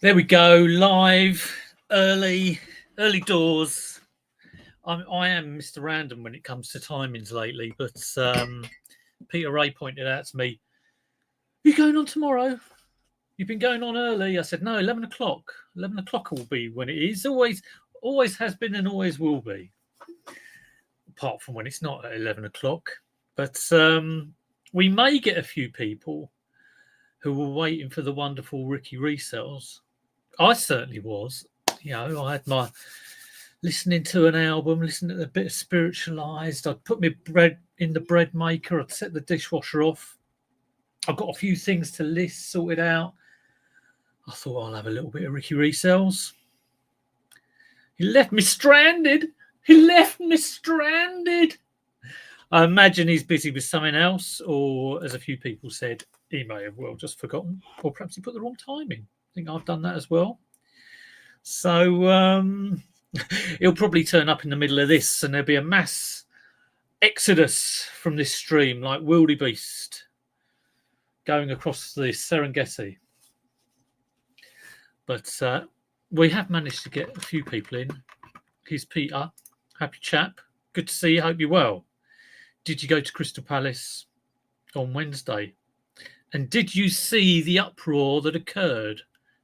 There we go, live, early doors. I am Mr. Random when it comes to timings lately, but Peter Ray pointed out to me, "You going on tomorrow? You've been going on early." I said, "No, 11 o'clock. 11 o'clock will be when it is. Always has been and always will be. Apart from when it's not at 11 o'clock. But we may get a few people who were waiting for the wonderful Ricky Resells. I certainly was. I had my listening to an album, listening to a bit of Spiritualized. I'd put my bread in the bread maker. I'd set the dishwasher off. I've got a few things to list sorted out. I thought I'll have a little bit of Ricky Resells. He left me stranded. I imagine he's busy with something else, or as a few people said, he may have just forgotten, or perhaps he put the wrong time in. I think I've done that as well. So he'll probably turn up in the middle of this, and there'll be a mass exodus from this stream, like wildebeest going across the Serengeti. But we have managed to get a few people in. Here's Peter. Happy chap. Good to see you. Hope you're well. Did you go to Crystal Palace on Wednesday? And did you see the uproar that occurred?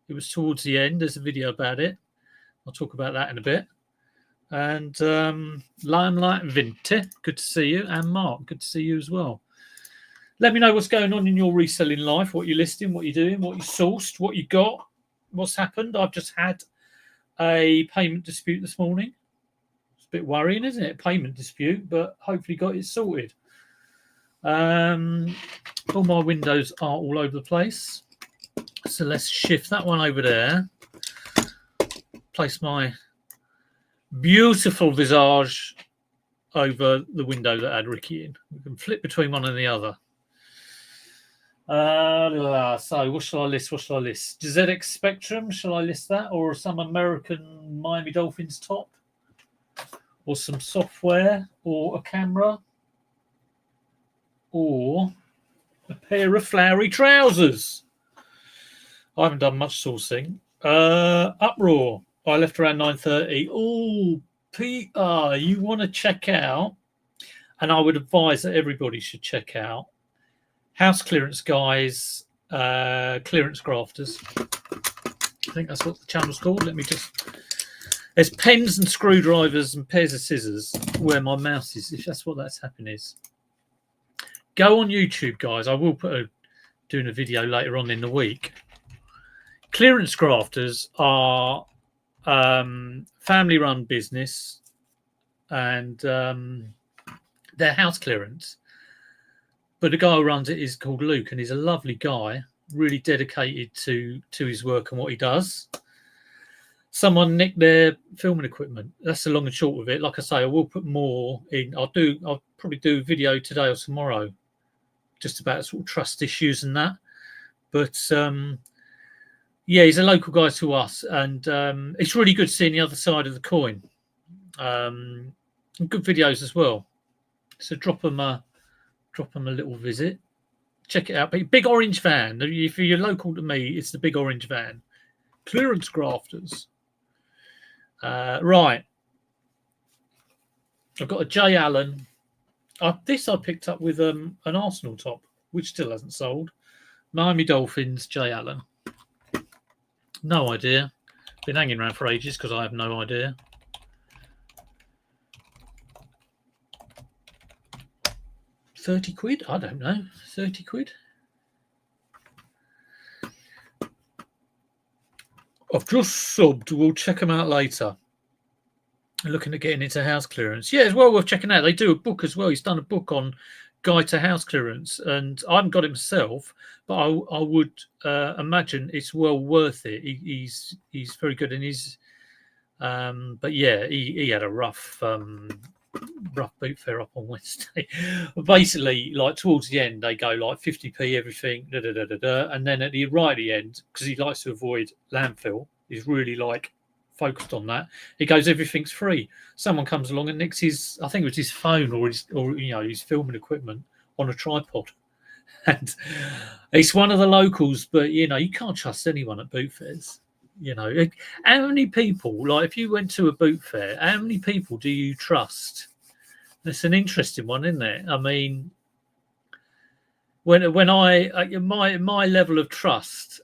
It was towards the end. There's a video about it. I'll talk about that in a bit. And Limelight Vinty, good to see you. And Mark, good to see you as well. Let me know what's going on in your reselling life, what you're listing, what you're doing, what you sourced, what you got, what's happened. I've just had a payment dispute this morning. It's a bit worrying, isn't it? Payment dispute, but hopefully got it sorted. All my windows are all over the place. So let's shift that one over there. Place my beautiful visage over the window that had Ricky in. We can flip between one and the other. So what shall I list? ZX Spectrum, shall I list that? Or some American Miami Dolphins top? Or some software? Or a camera? Or a pair of flowery trousers? I haven't done much sourcing. Uproar. I left around 9:30. Oh, Peter, you want to check out, and I would advise that everybody should check out House Clearance Guys, Clearance Grafters. I think that's what the channel's called. There's pens and screwdrivers and pairs of scissors where my mouse is, if that's what that's happening is. Go on YouTube, guys. I will doing a video later on in the week. Clearance Grafters are family-run business, and they're house clearance. But the guy who runs it is called Luke, and he's a lovely guy, really dedicated to his work and what he does. Someone nicked their filming equipment. That's the long and short of it. Like I say, I will put more in. I'll probably do a video today or tomorrow, just about sort of trust issues and that. But yeah, he's a local guy to us, and it's really good seeing the other side of the coin. And good videos as well. So drop them a little visit. Check it out. Big orange van. If you're local to me, it's the big orange van. Clearance Grafters. Right. I've got a J. Allen. This I picked up with an Arsenal top, which still hasn't sold. Miami Dolphins, J. Allen. No idea. Been hanging around for ages because I have no idea. £30? I don't know. 30 quid? I've just subbed. We'll check them out later. Looking at getting into house clearance. Yeah, it's well worth checking out. They do a book as well. He's done a book on guide to house clearance, and I haven't got it myself, but I would imagine it's well worth it. He's very good, and he's but yeah, he had a rough boot fare up on Wednesday. Basically, like towards the end, they go like 50p everything, and then at the end, because he likes to avoid landfill, he's really like focused on that. He goes, everything's free. Someone comes along and nicks his, I think it was his phone or his filming equipment on a tripod. And it's one of the locals, but you can't trust anyone at boot fairs. You know, how many people, like if you went to a boot fair, how many people do you trust? That's an interesting one, isn't it? I mean, when I my level of trust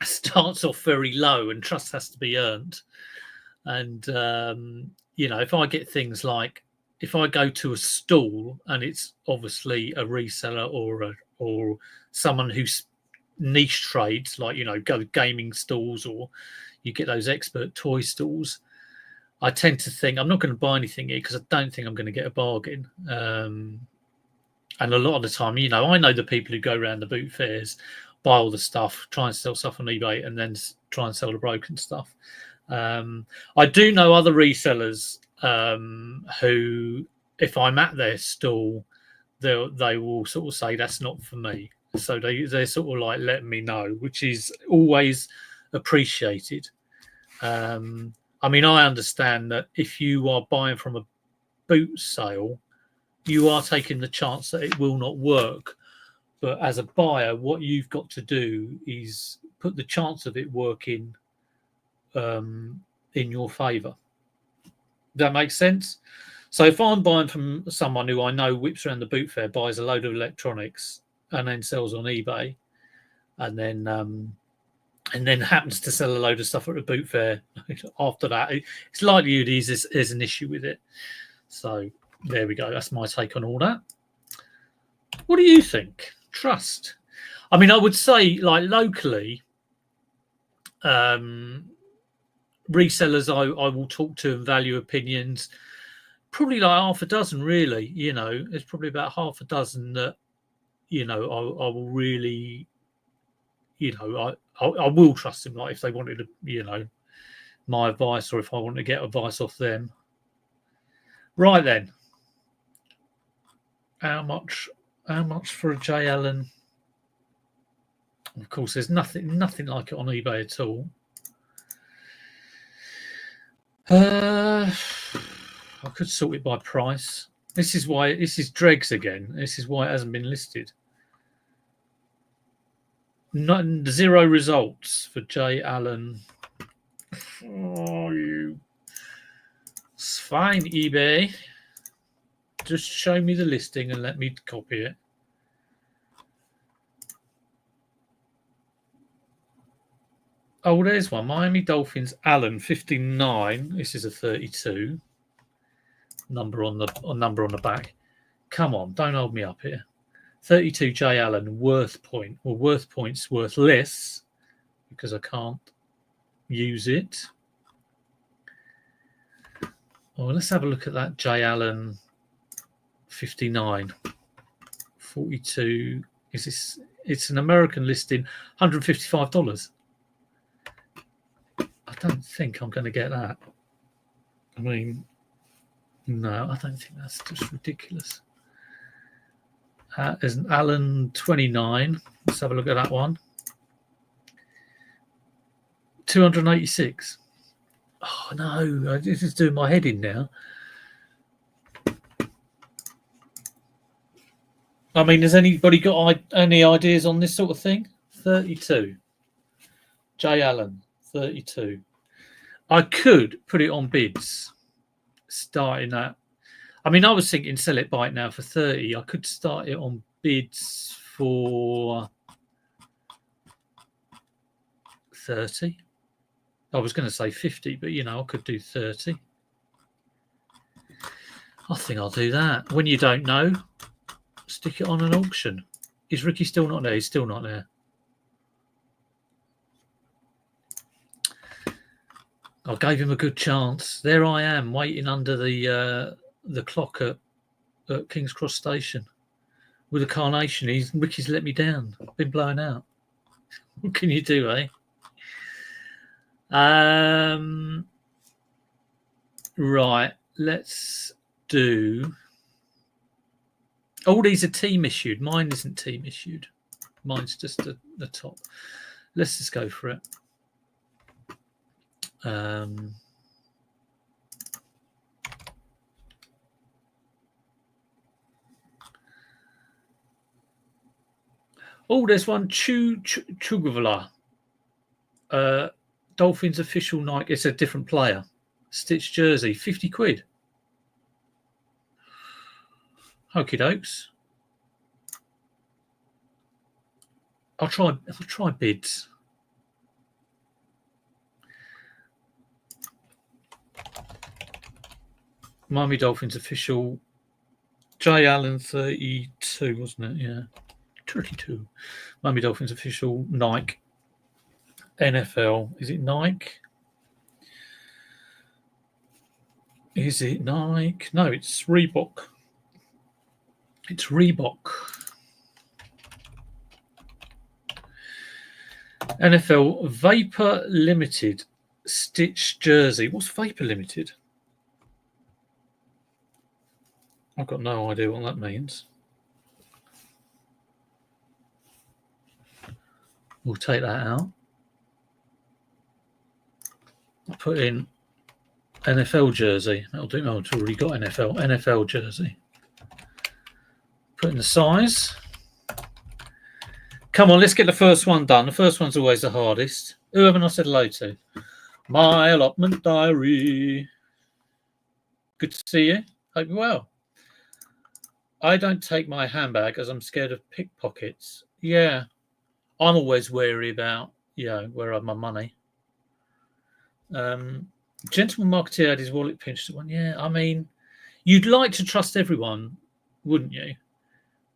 starts off very low, and trust has to be earned. And you know, if I get things like, if I go to a stall and it's obviously a reseller or someone who's niche trades, like, you know, go gaming stalls, or you get those expert toy stalls, I tend to think I'm not going to buy anything here because I don't think I'm going to get a bargain. And a lot of the time, you know, I know the people who go around the boot fairs, buy all the stuff, try and sell stuff on eBay, and then try and sell the broken stuff. I do know other resellers who, if I'm at their stall, they will sort of say that's not for me. So they're sort of like letting me know, which is always appreciated. I mean, I understand that if you are buying from a boot sale, you are taking the chance that it will not work. But as a buyer, what you've got to do is put the chance of it working in your favour. That makes sense? So if I'm buying from someone who I know whips around the boot fair, buys a load of electronics, and then sells on eBay, and then happens to sell a load of stuff at the boot fair after that, it's likely there's an issue with it. So there we go. That's my take on all that. What do you think? Trust. I mean, I would say, like, locally, resellers I will talk to and value opinions. Probably like half a dozen, really. You know, there's probably about half a dozen that, you know, I will really, you know, I will trust them. Like if they wanted to, you know, my advice, or if I want to get advice off them. Right then, how much for a J. Allen? Of course, there's nothing like it on eBay at all. I could sort it by price. This is dregs again. This is why it hasn't been listed. Zero results for J. Allen. Oh, it's fine, eBay. Just show me the listing and let me copy it. Oh, there's one. Miami Dolphins Allen 59. This is a 32. Number on the back. Come on, don't hold me up here. 32 J. Allen worth point. Well, worth points worth less because I can't use it. Oh, let's have a look at that J. Allen 59. 42. Is this? It's an American listing, $155. I don't think I'm going to get that. I mean, no, I don't think that's just ridiculous. There's an Allen 29. Let's have a look at that one. 286. Oh no, this is doing my head in now. I mean, has anybody got any ideas on this sort of thing? 32. J. Allen, 32. I could put it on bids, starting at. I mean, I was thinking sell it by it now for 30. I could start it on bids for 30. I was going to say 50, but, you know, I could do 30. I think I'll do that. When you don't know, stick it on an auction. Is Ricky still not there? He's still not there. I gave him a good chance. There I am, waiting under the clock at King's Cross Station with a carnation. Ricky's let me down. I've been blown out. What can you do, eh? Right, let's do. All these are team issued. Mine isn't team issued. Mine's just the top. Let's just go for it. Oh, there's one Chugavala. Dolphins official Nike. It's a different player. Stitch jersey, 50 quid. Okie dokes. I'll try bids. Miami Dolphins official. J Allen 32, wasn't it? Yeah. 32. Miami Dolphins official Nike. NFL. Is it Nike? Is it Nike? No, it's Reebok. It's Reebok. NFL Vapor Limited Stitch jersey. What's Vapor Limited? I've got no idea what that means. We'll take that out. I'll put in NFL jersey. That'll do. Oh, it's already got NFL jersey. Put in the size. Come on, let's get the first one done. The first one's always the hardest. Who haven't I said hello to? My allotment diary. Good to see you. Hope you're well. I don't take my handbag as I'm scared of pickpockets. Yeah, I'm always wary about, where I have my money. Gentleman marketeer had his wallet pinched at one. Yeah, I mean, you'd like to trust everyone, wouldn't you?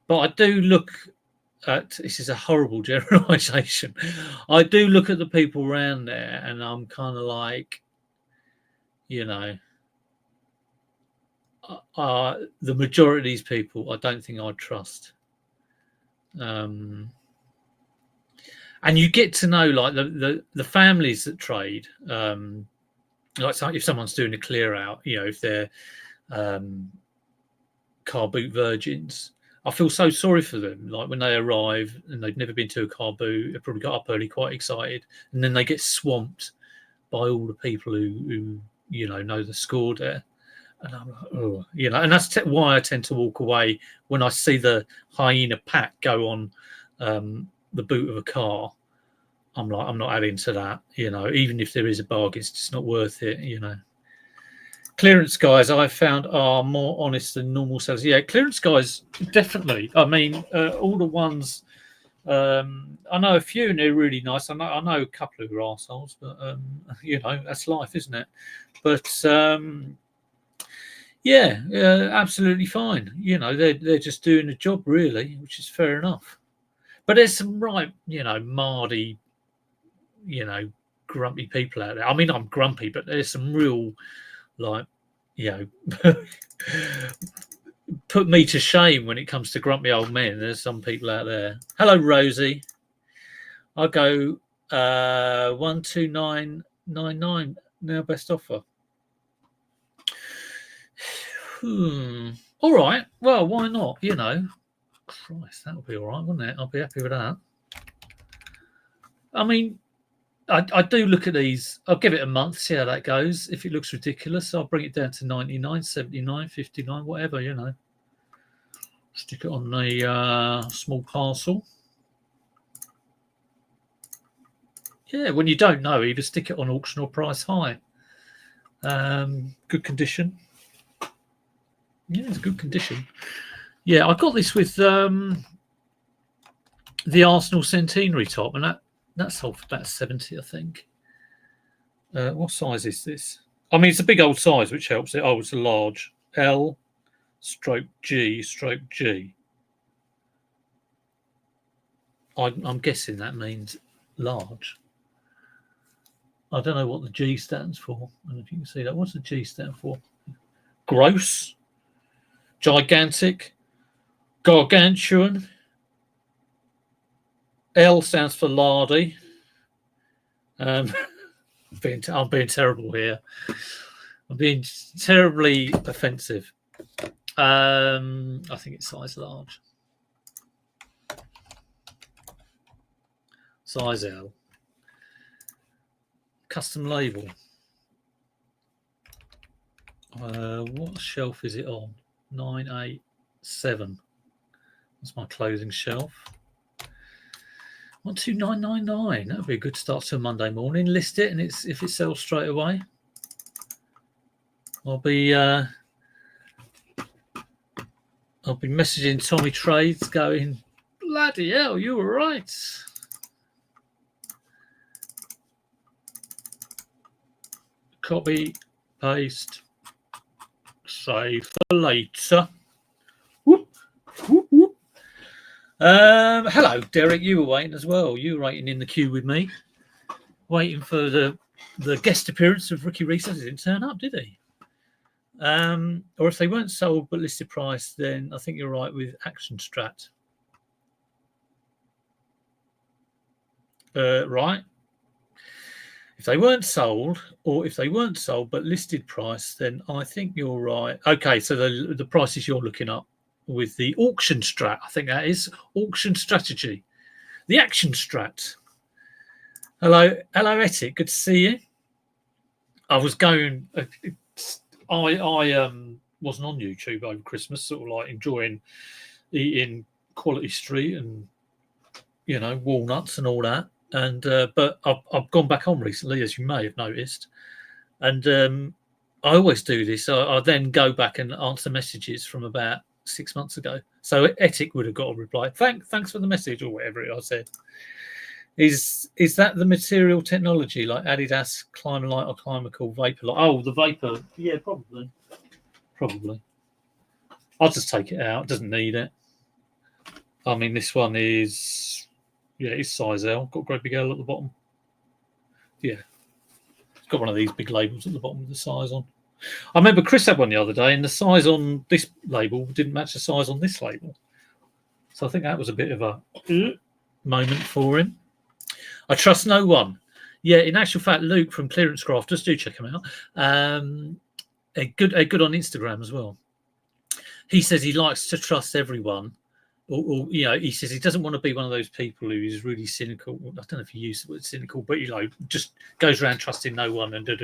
But I do look at, this is a horrible generalisation, I do look at the people around there and I'm kind of like, the majority of these people, I don't think I'd trust. And you get to know, like, the families that trade, like if someone's doing a clear out, if they're car boot virgins, I feel so sorry for them. Like when they arrive and they've never been to a car boot, they probably got up early, quite excited, and then they get swamped by all the people who know the score there. And I'm like, oh, and that's why I tend to walk away when I see the hyena pack go on the boot of a car. I'm like, I'm not adding to that, even if there is a bargain, it's just not worth it, Clearance guys, I've found, are more honest than normal sellers. Yeah, clearance guys, definitely. I mean, all the ones, I know a few and they're really nice. I know a couple who are arseholes, but, that's life, isn't it? But, absolutely fine. They're just doing a job, really, which is fair enough. But there's some right, mardy, grumpy people out there. I mean, I'm grumpy, but there's some real, like, put me to shame when it comes to grumpy old men. There's some people out there. Hello, Rosie. I'll go 129.99 now. Best offer. All right. Well, why not? Christ, that would be all right, wouldn't it? I'll be happy with that. I mean, I do look at these. I'll give it a month, see how that goes. If it looks ridiculous, I'll bring it down to 99, 79, 59, whatever, Stick it on the small parcel. Yeah, when you don't know, either stick it on auction or price high. Good condition. Yeah, it's good condition. Yeah, I got this with the Arsenal centenary top, and that sold for about 70, I think. What size is this? I mean, it's a big old size, which helps it. Oh, it's a large L/G/G. I'm guessing that means large. I don't know what the G stands for. I don't know if you can see that. What's the G stand for? Gross, gigantic, gargantuan. L stands for lardy. I'm being terrible here. I'm being terribly offensive. I think it's size large. Size L. Custom label. What shelf is it on? 987. That's my clothing shelf. 12999. That would be a good start to a Monday morning. List it, and if it sells straight away, I'll be messaging Tommy Trades going, bloody hell, you were right. Copy, paste, save for later. Whoop, whoop, whoop. Hello, Derek. You were waiting as well. You were waiting in the queue with me, waiting for the guest appearance of Ricky Reese. He didn't turn up, did he? Or if they weren't sold but listed price, then I think you're right with Action Strat. Right. If they weren't sold, or if they weren't sold but listed price, then I think you're right. Okay, so the prices you're looking up with the auction strat, I think that is auction strategy. The Action Strat. Hello, Etic. Good to see you. I was going. I wasn't on YouTube over Christmas, sort of like enjoying eating Quality Street and walnuts and all that. And but I've gone back on recently, as you may have noticed, and I always do this. I then go back and answer messages from about 6 months ago. So Etic would have got a reply. Thanks for the message, or whatever I said. Is that the material technology like Adidas Climalite or Climacool Vapor Light? Oh, the Vapor. Yeah, probably. I'll just take it out. Doesn't need it. I mean, this one is, it's size L. Got a great big L at the bottom. Yeah. It's got one of these big labels at the bottom with the size on. I remember Chris had one the other day, and the size on this label didn't match the size on this label. So I think that was a bit of a moment for him. I trust no one. Yeah, in actual fact, Luke from Clearance Crafters, do check him out. A good on Instagram as well. He says he likes to trust everyone. Or he says he doesn't want to be one of those people who is really cynical. I don't know if he used the word cynical, but just goes around trusting no one and da.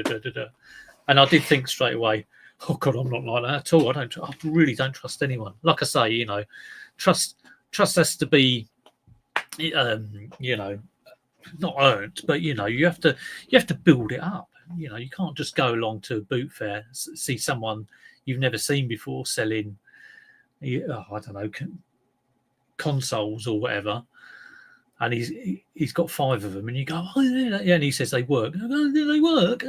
And I did think straight away, oh God, I'm not like that at all. I really don't trust anyone. Like I say, trust has to be, not earned, but you have to build it up. You can't just go along to a boot fair, see someone you've never seen before selling, I don't know, consoles or whatever, and he's got 5 of them, and you go, oh yeah, and he says they work. Oh, they work.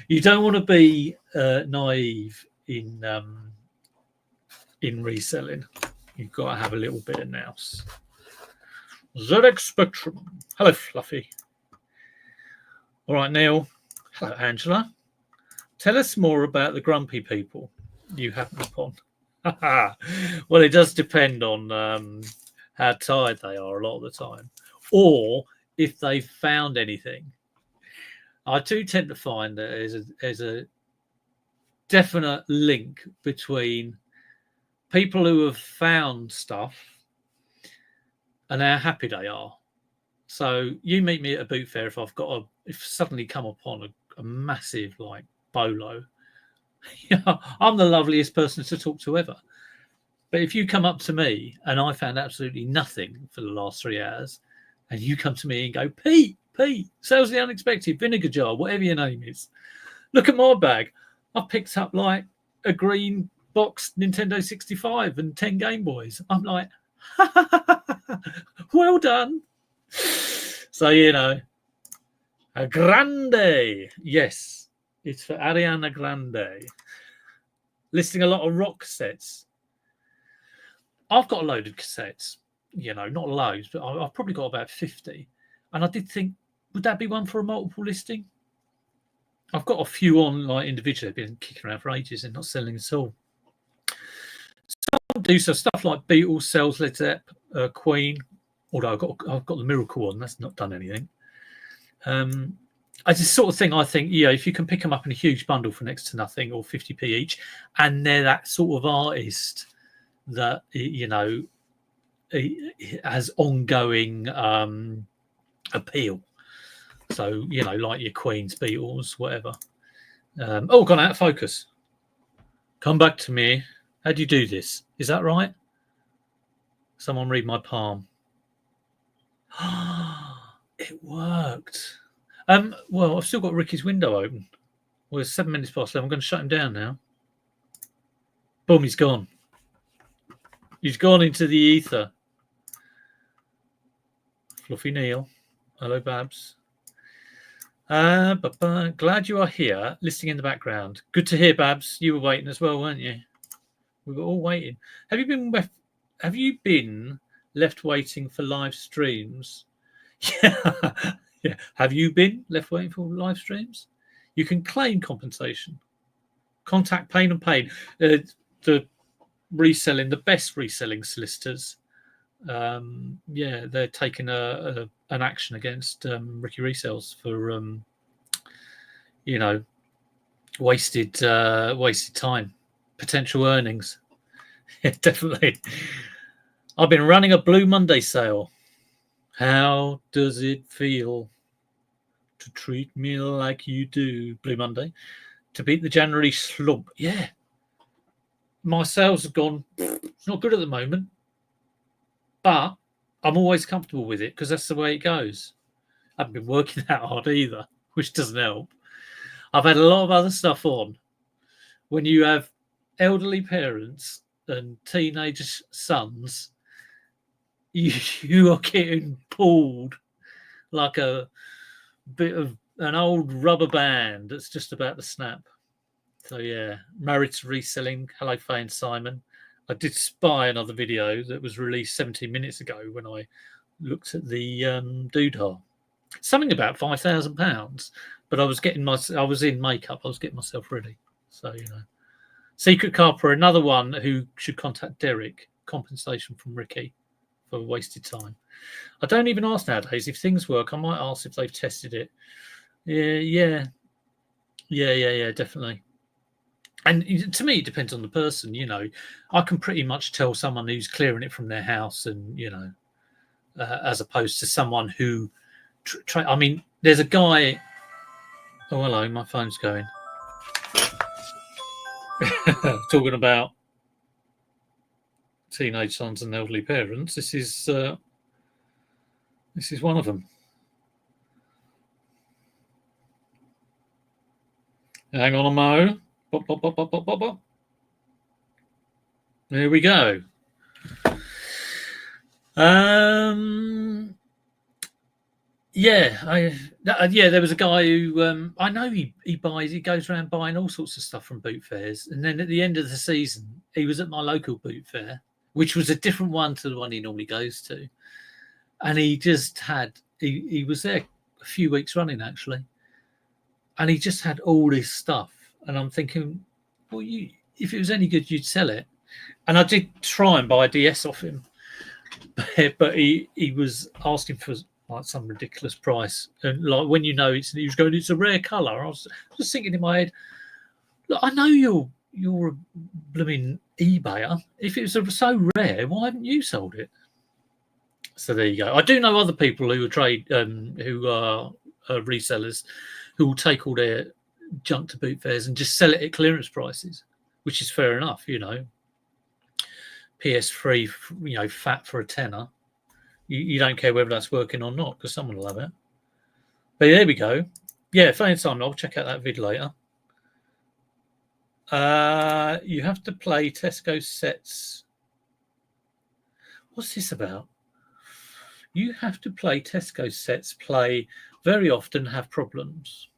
You don't want to be naive in reselling. You've got to have a little bit of nous. ZX Spectrum. Hello, Fluffy. All right, Neil. Hello, Angela. Tell us more about the grumpy people you happen upon. Well, it does depend on how tired they are a lot of the time, or if they've found anything. I do tend to find that there's a definite link between people who have found stuff and how happy they are. So you meet me at a boot fair if I've suddenly come upon a massive like bolo. I'm the loveliest person to talk to ever. But if you come up to me and I found absolutely nothing for the last 3 hours, and you come to me and go, Pete, sales the unexpected, vinegar jar, whatever your name is. Look at my bag. I've picked up like a green box Nintendo 65 and 10 Game Boys. I'm like, well done. So, a grande. Yes, it's for Ariana Grande. Listing a lot of rock cassettes. I've got a load of cassettes, not loads, but I've probably got about 50. And I did think, would that be one for a multiple listing? I've got a few on like individually, been kicking around for ages and not selling at all. Some do so stuff like Beatles, Cells, Led Zepp, Queen. Although I've got the Miracle one, that's not done anything. It's the sort of thing I think, if you can pick them up in a huge bundle for next to nothing or 50p each, and they're that sort of artist that has ongoing appeal. So like your Queens, Beatles, whatever. Gone out of focus. Come back to me. How do you do this? Is that right? Someone read my palm. It worked. Well, I've still got Ricky's window open. Well, it's 7 minutes past 11. I'm going to shut him down now. Boom, he's gone. He's gone into the ether. Fluffy Neil. Hello, Babs. Glad you are here, listening in the background. Good to hear, Babs. You were waiting as well, weren't you? We were all waiting. Have you been left waiting for live streams? Yeah. Yeah. Have you been left waiting for live streams? You can claim compensation. Contact Pain and Pain. The best reselling solicitors. They're taking an action against Ricky Resells for wasted time, potential earnings. Yeah, definitely. I've been running a Blue Monday sale. How does it feel to treat me like you do, Blue Monday? To beat the January slump. Yeah. My sales have gone, it's not good at the moment. But I'm always comfortable with it because that's the way it goes. I haven't been working that hard either, which doesn't help. I've had a lot of other stuff on. When you have elderly parents and teenage sons, you are getting pulled like a bit of an old rubber band that's just about to snap. So yeah, married to reselling. Hello, Faye and Simon. I did spy another video that was released 17 minutes ago when I looked at the doodah. Something about £5,000, but I was in makeup. I was getting myself ready. So, Secret Carper, another one who should contact Derek. Compensation from Ricky for wasted time. I don't even ask nowadays. If things work, I might ask if they've tested it. Yeah, definitely. And to me, it depends on the person. I can pretty much tell someone who's clearing it from their house, and as opposed to someone who. I mean, there's a guy. Oh, hello, my phone's going. Talking about teenage sons and elderly parents. This is one of them. Hang on a mo. Bop, bop, bop, bop, bop, bop, bop. There we go. There was a guy who I know he goes around buying all sorts of stuff from boot fairs, and then at the end of the season he was at my local boot fair, which was a different one to the one he normally goes to, and he just had he was there a few weeks running actually, and he just had all this stuff, and I'm thinking, well, if it was any good, you'd sell it. And I did try and buy a DS off him, but he was asking for like some ridiculous price, and like when he was going, it's a rare color. I was just thinking in my head, look, I know you're a blooming eBayer. If it was so rare, why haven't you sold it? So there you go. I do know other people who are resellers who will take all their junk to boot fairs and just sell it at clearance prices, which is fair enough, PS3, fat for a tenner. You don't care whether that's working or not because someone will have it. But there we go. Yeah, fine, Simon. I'll check out that vid later. You have to play Tesco sets. What's this about? You have to play Tesco sets. Play very often have problems.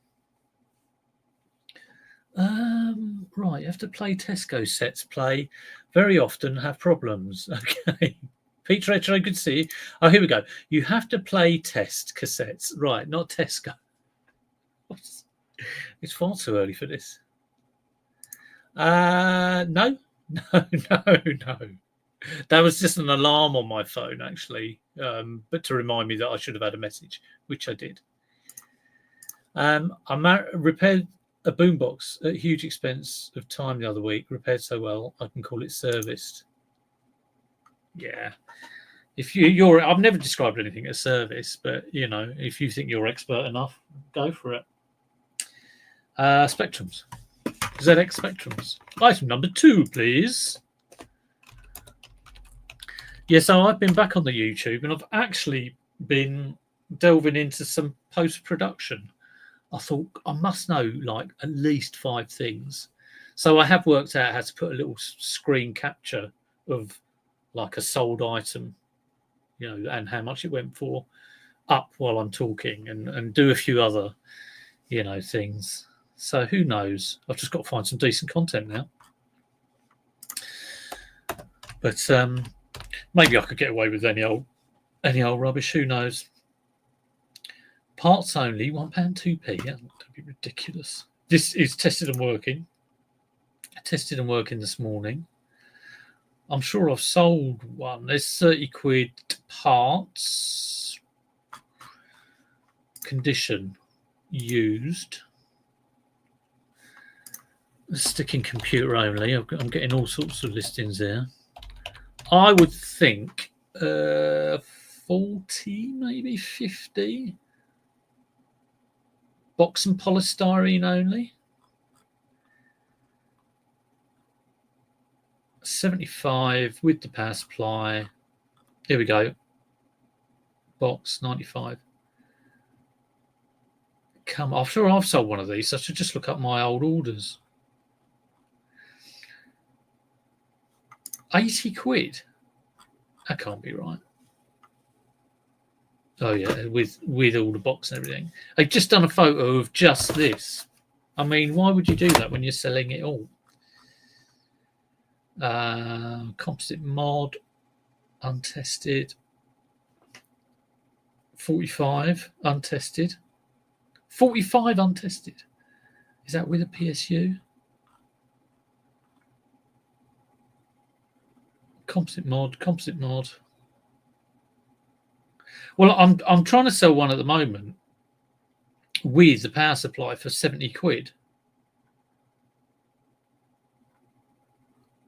Right, you have to play Tesco sets. Play very often have problems. Okay. Peter Retro, good to see you. Oh, here we go. You have to play test cassettes. Right, not Tesco. It's far too early for this. No. That was just an alarm on my phone, actually, but to remind me that I should have had a message, which I did. I repaired a boombox at huge expense of time the other week. Repaired so well, I can call it serviced. Yeah. If you're, I've never described anything as service, but if you think you're expert enough, go for it. Spectrums. ZX Spectrums. Item number 2, please. Yeah, so I've been back on the YouTube, and I've actually been delving into some post-production. I thought I must know like at least 5 things. So I have worked out how to put a little screen capture of like a sold item, and how much it went for up while I'm talking, and do a few other, things. So who knows? I've just got to find some decent content now. But maybe I could get away with any old rubbish. Who knows? Parts only, £1, 2p. Yeah, don't be ridiculous. This is tested and working. Tested and working this morning. I'm sure I've sold one. There's 30 quid parts. Condition used. Sticking computer only. I'm getting all sorts of listings there. I would think 40, maybe 50. Box and polystyrene only. 75 with the power supply. Here we go. Box 95. Come, I'm sure I've sold one of these. I should just look up my old orders. 80 quid. That can't be right. Oh yeah, with all the box and everything. They've just done a photo of just this. I mean, why would you do that when you're selling it all? Composite mod, untested. 45 untested. 45 untested. Is that with a PSU? Composite mod. Well, I'm trying to sell one at the moment with the power supply for 70 quid.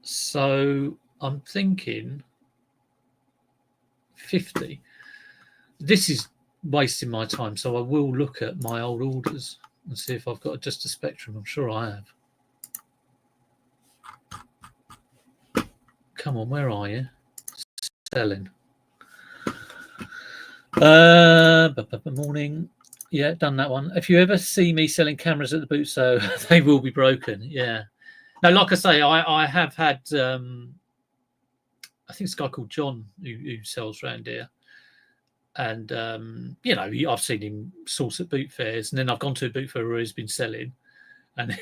So I'm thinking 50. This is wasting my time, so I will look at my old orders and see if I've got just a Spectrum. I'm sure I have. Come on, where are you? Selling. Morning. Yeah, done that one. If you ever see me selling cameras at the boot sale, they will be broken. Yeah. No, like I say, I have had, I think it's a guy called John who sells around here. And, I've seen him source at boot fairs. And then I've gone to a boot fair where he's been selling. And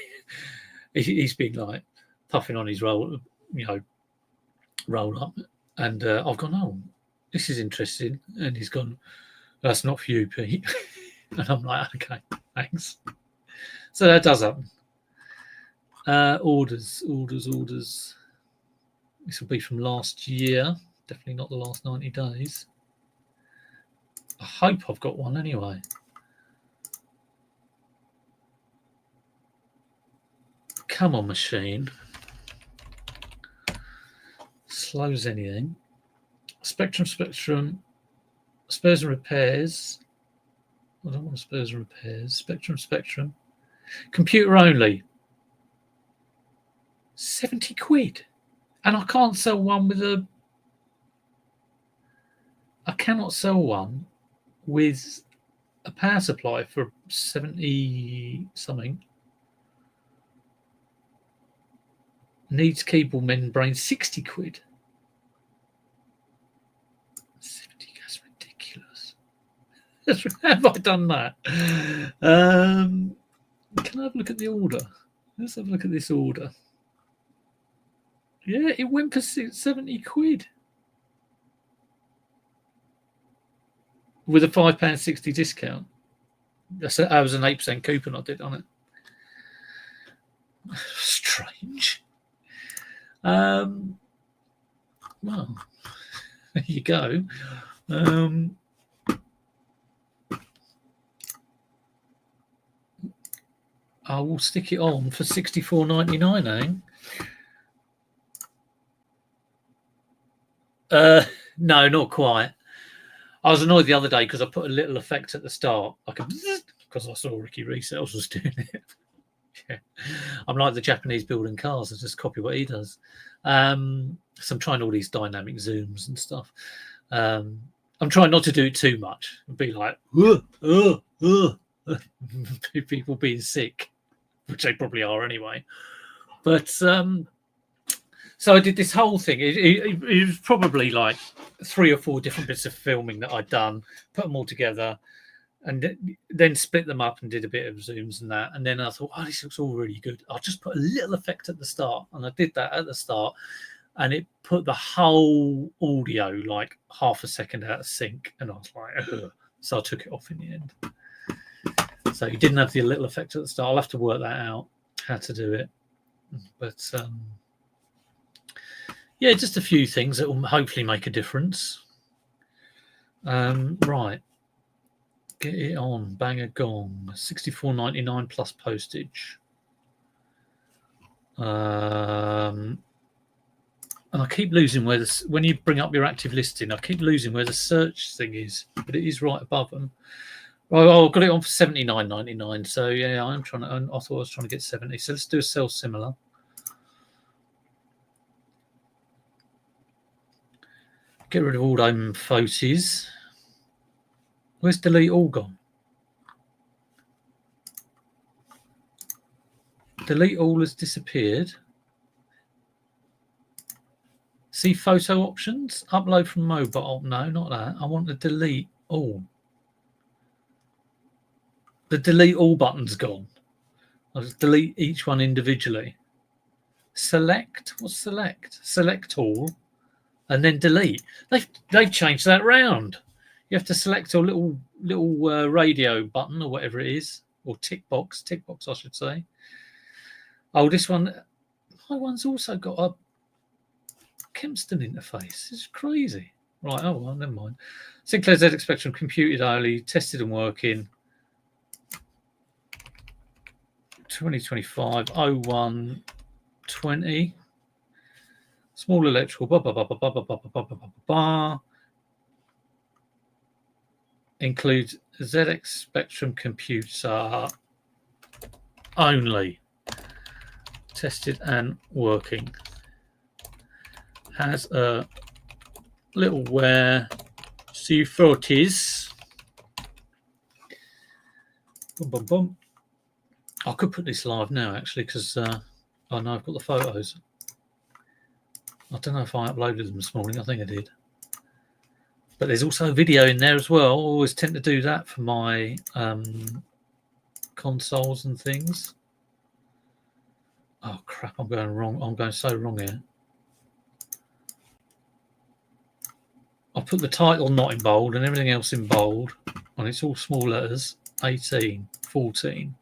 he's been like puffing on his roll up. And I've gone, oh, this is interesting. And he's gone, that's not for you, Pete. And I'm like, okay, thanks. So that does happen. Orders. This will be from last year. Definitely not the last 90 days. I hope I've got one anyway. Come on, machine. Slow as anything. Spectrum. Spares and repairs. I don't want spares and repairs. Spectrum. Computer only. 70 quid. And I can't sell one with a... I cannot sell one with a power supply for 70 something. Needs cable membrane, 60 quid. 70, that's ridiculous. Have I done that? Can I have a look at the order? Let's have a look at this order. Yeah, it went for 70 quid. With a £5.60 discount. That was an 8% coupon I did on it. Strange. Well, there you go. I will stick it on for $64.99, no, not quite. I was annoyed the other day because I put a little effect at the start, because I saw Ricky Resales was doing it. Yeah. I'm like the Japanese building cars. I just copy what he does. So I'm trying all these dynamic zooms and stuff. And I'm trying not to do it too much. It'd be like, people being sick, which they probably are anyway. But so I did this whole thing. It was probably like 3 or 4 different bits of filming that I'd done, put them all together, and then split them up and did a bit of zooms and that. And then I thought, oh, this looks all really good. I'll just put a little effect at the start. And I did that at the start. And it put the whole audio like half a second out of sync. And I was like, ugh. So I took it off in the end. So you didn't have the little effect at the start. I'll have to work that out, how to do it. But yeah, just a few things that will hopefully make a difference. Right. Get it on. Bang a gong. $64.99 plus postage. And I keep losing where this, when you bring up your active listing, I keep losing where the search thing is, but it is right above them. Oh, I've got it on for $79.99. So yeah, I'm trying to. I thought I was trying to get 70. So let's do a sell similar. Get rid of all them photos. Where's delete all gone? Delete all has disappeared. See photo options? Upload from mobile. No, not that. I want to delete all. The delete all button's gone. I'll just delete each one individually. Select. What's select? Select all, and then delete. They've changed that round. You have to select a little radio button or whatever it is, or tick box I should say. Oh, this one. My one's also got a Kempston interface. It's crazy. Right. Oh well, never mind. Sinclair ZX Spectrum computed only, tested and working. 2025 01 20. Small electrical. Includes ZX Spectrum computer only. Tested and working. Has a little wear C40s. Boom, boom, boom. I could put this live now actually because I know I've got the photos. I don't know if I uploaded them this morning. I think I did. But there's also a video in there as well. I always tend to do that for my consoles and things. Oh crap! I'm going wrong. I'm going so wrong here. I'll put the title not in bold and everything else in bold, and it's all small letters. 18, 14.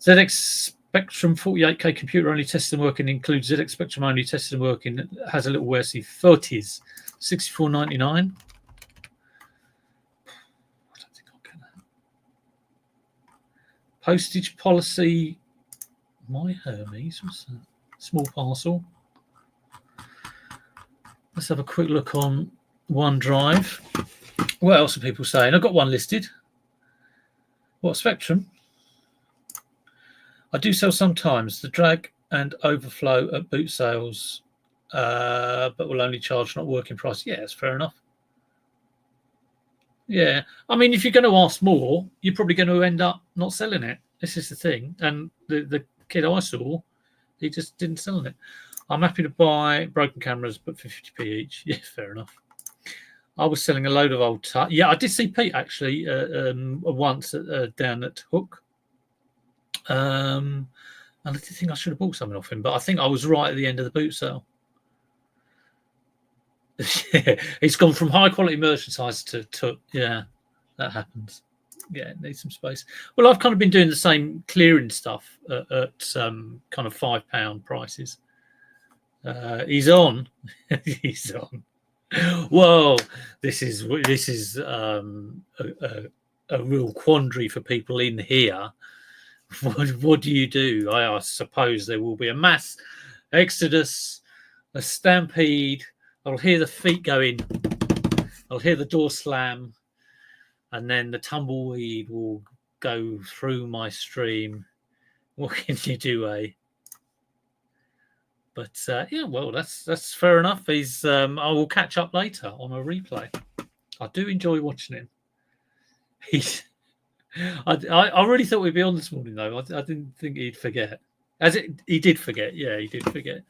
ZX Spectrum 48K computer only tested and working, includes ZX Spectrum only tested and working. Has a little WERC 30s, $64.99. I don't think I'll get that. Postage policy. My Hermes. What's that? Small parcel. Let's have a quick look on OneDrive. What else are people saying? I've got one listed. What, Spectrum? I do sell sometimes. The drag and overflow at boot sales, but will only charge not working price. Yeah, that's fair enough. Yeah. I mean, if you're going to ask more, you're probably going to end up not selling it. This is the thing. And the kid I saw, he just didn't sell it. I'm happy to buy broken cameras, but for 50p each. Yeah, fair enough. I was selling a load of old... yeah, I did see Pete, actually, once down at Hook. And I did think I should have bought something off him, but I think I was right at the end of the boot sale. Yeah, it's gone from high-quality merchandise to... Yeah, that happens. Yeah, it needs some space. Well, I've kind of been doing the same clearing stuff at kind of £5 prices. He's on. He's on. Well, this is a real quandary for people in here. What do you do? I suppose there will be a mass exodus, a stampede. I'll hear the feet going. I'll hear the door slam, and then the tumbleweed will go through my stream. What can you do, eh? But yeah, well, that's fair enough. I will catch up later on a replay. I do enjoy watching him. He's. I really thought we'd be on this morning though. I didn't think he'd forget. He did forget. Yeah, he did forget.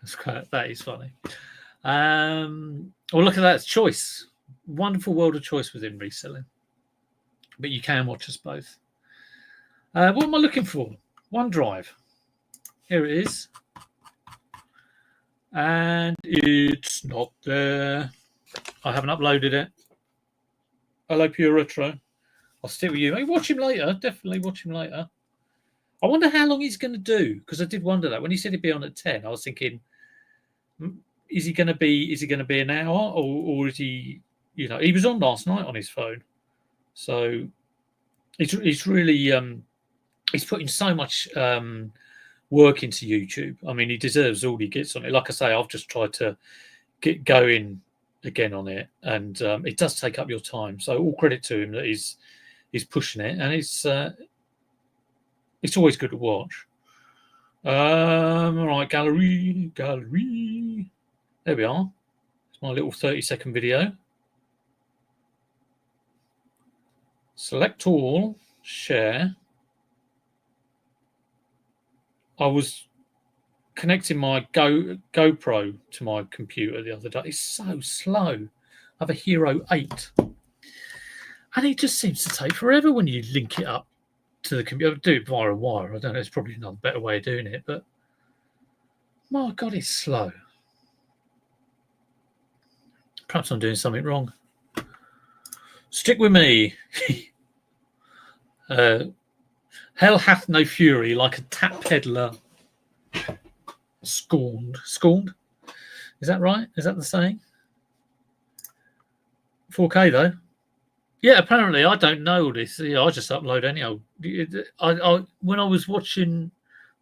That's quite, that is funny. Well, look at that. It's Choice. Wonderful world of Choice within reselling. But you can watch us both. What am I looking for? OneDrive. Here it is. And it's not there. I haven't uploaded it. Hello, Pure Retro. I'll stick with you. Hey, watch him later. Definitely watch him later. I wonder how long he's going to do, because I did wonder that when he said he'd be on at 10. I was thinking, is he going to be an hour, or is he? You know, he was on last night on his phone, so it's really he's putting so much work into YouTube. I mean, he deserves all he gets on it. Like I say, I've just tried to get going again on it, and it does take up your time. So all credit to him that he's pushing it, and it's always good to watch. All right, gallery. There we are. It's my little 30-second video. Select all, share. I was connecting my GoPro to my computer the other day. It's so slow. I have a Hero 8. And it just seems to take forever when you link it up to the computer. Do it via a wire. I don't know. There's probably another better way of doing it. But my God, it's slow. Perhaps I'm doing something wrong. Stick with me. Hell hath no fury like a tap peddler scorned. Scorned? Is that right? Is that the saying? 4K though. Yeah, apparently I don't know all this. Yeah, I just upload any old. When I was watching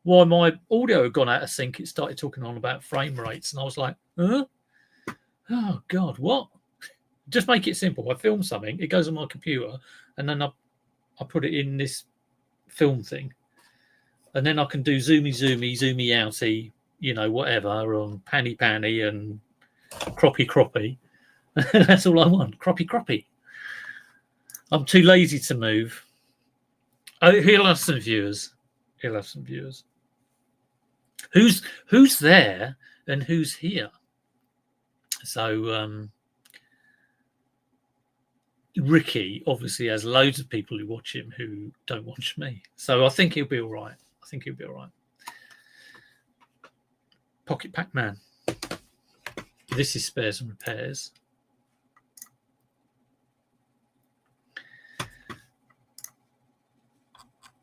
why my audio had gone out of sync, it started talking on about frame rates, and I was like, huh? Oh God, what? Just make it simple. I film something, it goes on my computer, and then I put it in this film thing, and then I can do zoomy outy, you know, whatever, on panny and croppy. That's all I want. Croppy. I'm too lazy to move. Oh, he'll have some viewers. Who's there and who's here? So Ricky obviously has loads of people who watch him who don't watch me. So I think he'll be all right. Pocket Pac-Man. This is Spares and Repairs.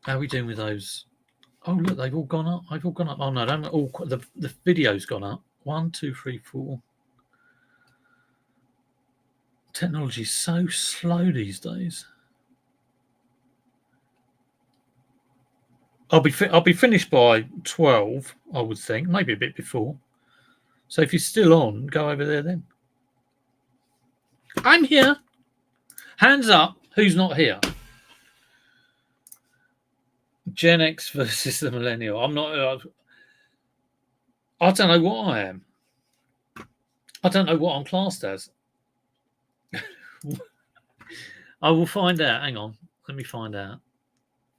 How are we doing with those? Oh, look, they've all gone up. Oh, no, the video's gone up. 1, 2, 3, 4. Technology's so slow these days. I'll be finished by 12, I would think, maybe a bit before. So if you're still on, go over there then. I'm here. Hands up, who's not here? Gen X versus the millennial. I'm not. I don't know what I am. I don't know what I'm classed as. I will find out. Hang on. Let me find out.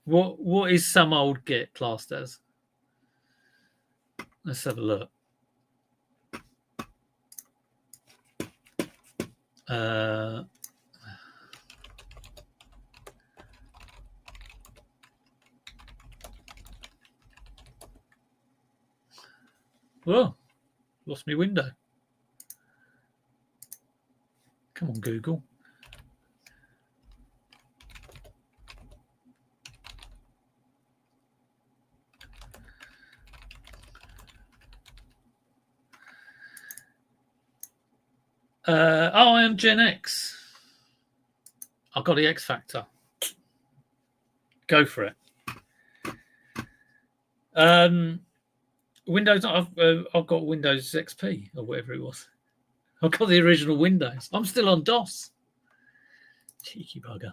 What is some old git classed as? Let's have a look. Whoa, lost my window. Come on, Google. I am Gen X. I've got the X Factor. Go for it. Windows. I've got Windows XP or whatever it was. I've got the original Windows. I'm still on DOS. Cheeky bugger.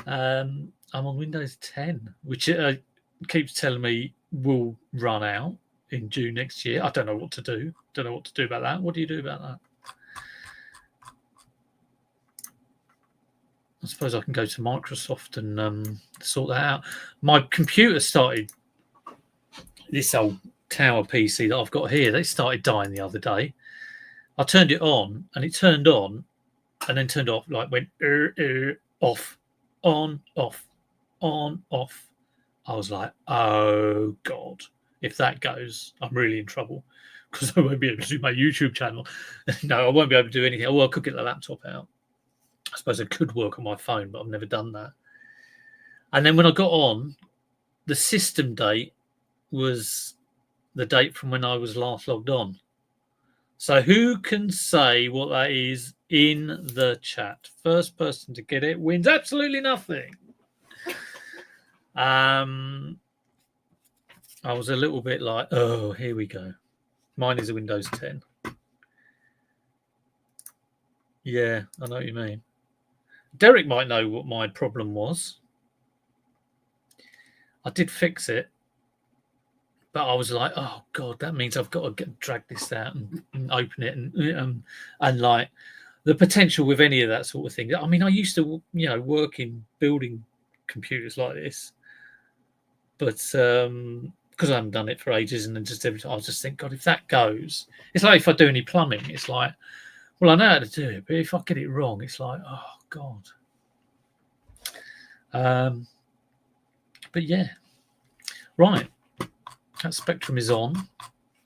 I'm on Windows 10, which keeps telling me will run out. in June next year. I don't know what to do. Don't know what to do about that. What do you do about that? I suppose I can go to Microsoft and sort that out. My computer started, this old tower PC that I've got here, they started dying the other day. I turned it on and it turned on and then turned off, like went off, on, off, on, off. I was like, oh God, if that goes, I'm really in trouble because I won't be able to do my YouTube channel. No, I won't be able to do anything. Oh, well, I could get the laptop out. I suppose it could work on my phone, but I've never done that. And then when I got on, the system date was the date from when I was last logged on. So who can say what that is in the chat? First person to get it wins absolutely nothing. I was a little bit like, oh, here we go. Mine is a Windows 10. Yeah, I know what you mean. Derek might know what my problem was. I did fix it, but I was like, oh God, that means I've got to drag this out and open it and like the potential with any of that sort of thing. I mean, I used to, work in building computers like this, but because I haven't done it for ages, and then just every time I just think, God, if that goes, it's like if I do any plumbing, it's like, well, I know how to do it, but if I get it wrong, it's like, oh God. But yeah, right. That Spectrum is on.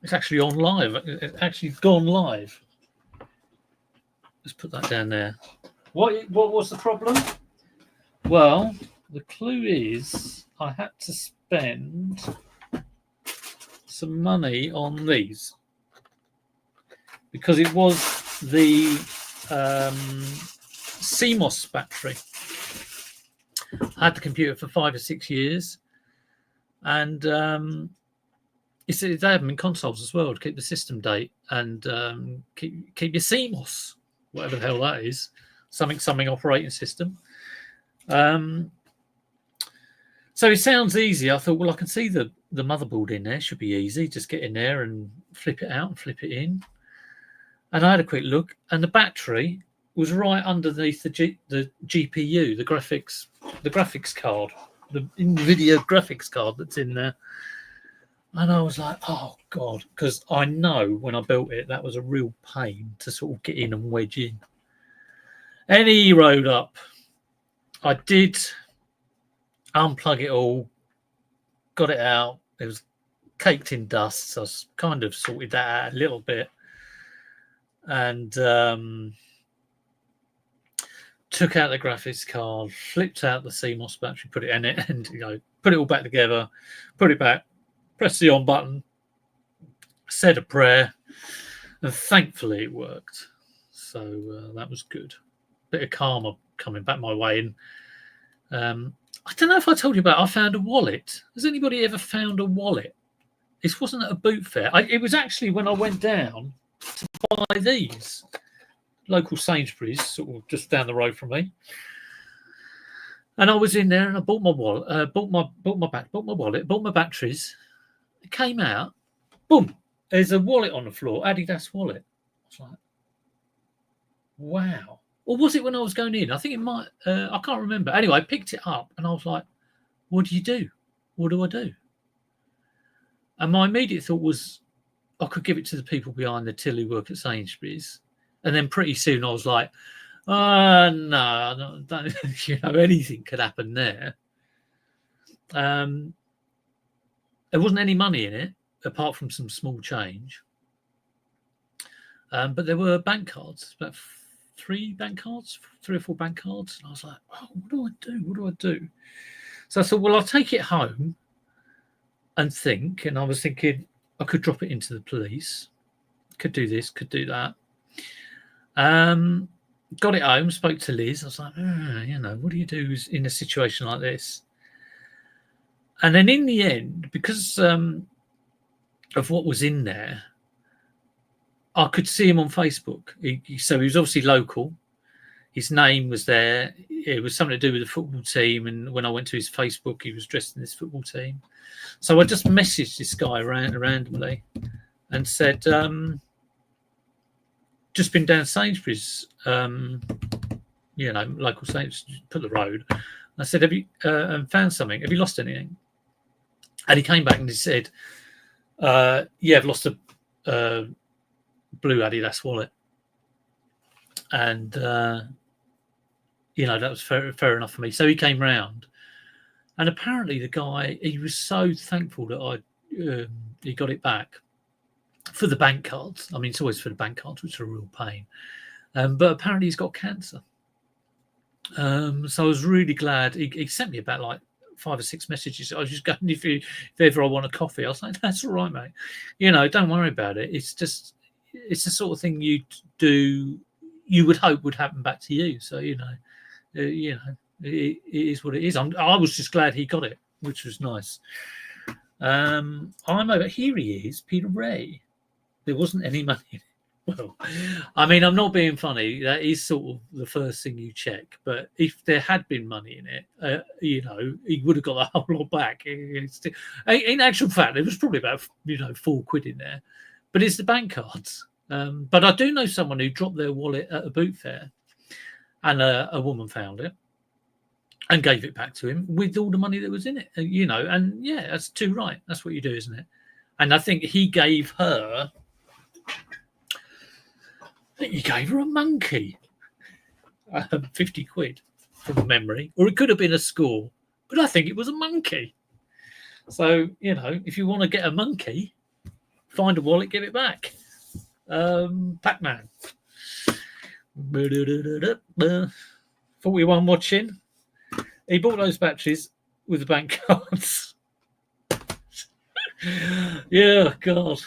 It's actually on live. It's actually gone live. Let's put that down there. What was the problem? Well, the clue is I had to spend some money on these because it was the CMOS battery. I had the computer for 5 or 6 years, and they have them in consoles as well to keep the system date and keep your CMOS, whatever the hell that is, something operating system. So it sounds easy. I thought, well, I can see the motherboard in there. Should be easy. Just get in there and flip it out and flip it in. And I had a quick look, and the battery was right underneath the GPU, the graphics card, the NVIDIA graphics card that's in there. And I was like, oh God, because I know when I built it, that was a real pain to sort of get in and wedge in. And he rode up. I did unplug it all, got it out. It was caked in dust, so I kind of sorted that out a little bit. And took out the graphics card, flipped out the CMOS battery, put it in it, and put it all back together, put it back, press the on button, said a prayer, and thankfully it worked. So that was good. Bit of karma coming back my way. And I don't know if I told you about it, I found a wallet. Has anybody ever found a wallet? This wasn't at a boot fair. It was actually when I went down to buy these. Local Sainsbury's, sort of just down the road from me. And I was in there and I bought my wallet, bought my wallet, bought my batteries. It came out, boom, there's a wallet on the floor, Adidas wallet. I was like, wow. Or was it when I was going in? I think it might, I can't remember. Anyway, I picked it up and I was like, what do you do? What do I do? And my immediate thought was, I could give it to the people behind the till who work at Sainsbury's. And then pretty soon I was like, no, anything could happen there. There wasn't any money in it, apart from some small change. But there were bank cards, about 3 or 4 bank cards. And I was like, oh, what do I do? What do I do? So I thought, well, I'll take it home and think. And I was thinking I could drop it into the police. Could do this, could do that. Got it home, spoke to Liz. I was like, what do you do in a situation like this? And then in the end, because of what was in there, I could see him on Facebook. So he was obviously local. His name was there. It was something to do with the football team. And when I went to his Facebook, he was dressed in this football team. So I just messaged this guy randomly and said, just been down Sainsbury's, local Sainsbury's, put the road. I said, have you found something? Have you lost anything? And he came back and he said, yeah, I've lost a blue Adidas wallet. And, that was fair enough for me. So he came round. And apparently the guy, he was so thankful that he got it back for the bank cards. I mean, it's always for the bank cards, which are a real pain. But apparently he's got cancer. So I was really glad. He sent me about like 5 or 6 messages. I was just going, if ever I want a coffee, I was like, that's all right, mate. Don't worry about it. It's the sort of thing you would hope would happen back to you. So, it is what it is. I was just glad he got it, which was nice. I'm over. Here he is, Peter Ray. There wasn't any money in it. Well, I mean, I'm not being funny. That is sort of the first thing you check. But if there had been money in it, he would have got the whole lot back. In actual fact, there was probably about £4 in there. But it's the bank cards. But I do know someone who dropped their wallet at a boot fair, and a woman found it and gave it back to him with all the money that was in it. And yeah, that's too right. That's what you do, isn't it? And I think he gave her. You gave her a monkey, £50 from memory, or it could have been a score, but I think it was a monkey. So if you want to get a monkey, find a wallet, give it back. Pac-Man. 41 watching. He bought those batteries with the bank cards. Yeah, God.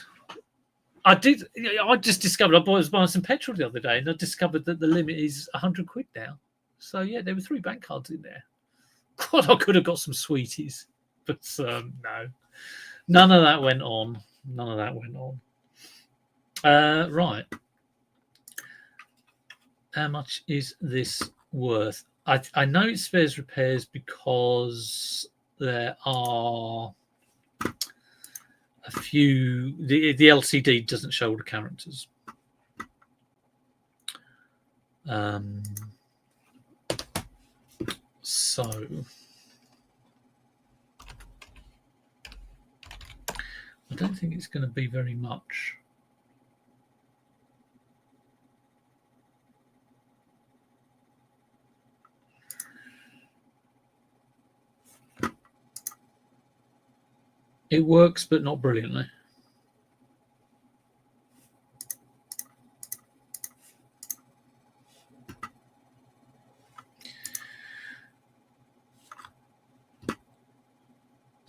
I just discovered, I was buying some petrol the other day, and I discovered that the limit is £100 now. So yeah, there were 3 bank cards in there. God, I could have got some sweeties, but no, none of that went on. Right. How much is this worth? I know it spares repairs because there are a few. The LCD doesn't show all the characters. So I don't think it's going to be very much. It works, but not brilliantly.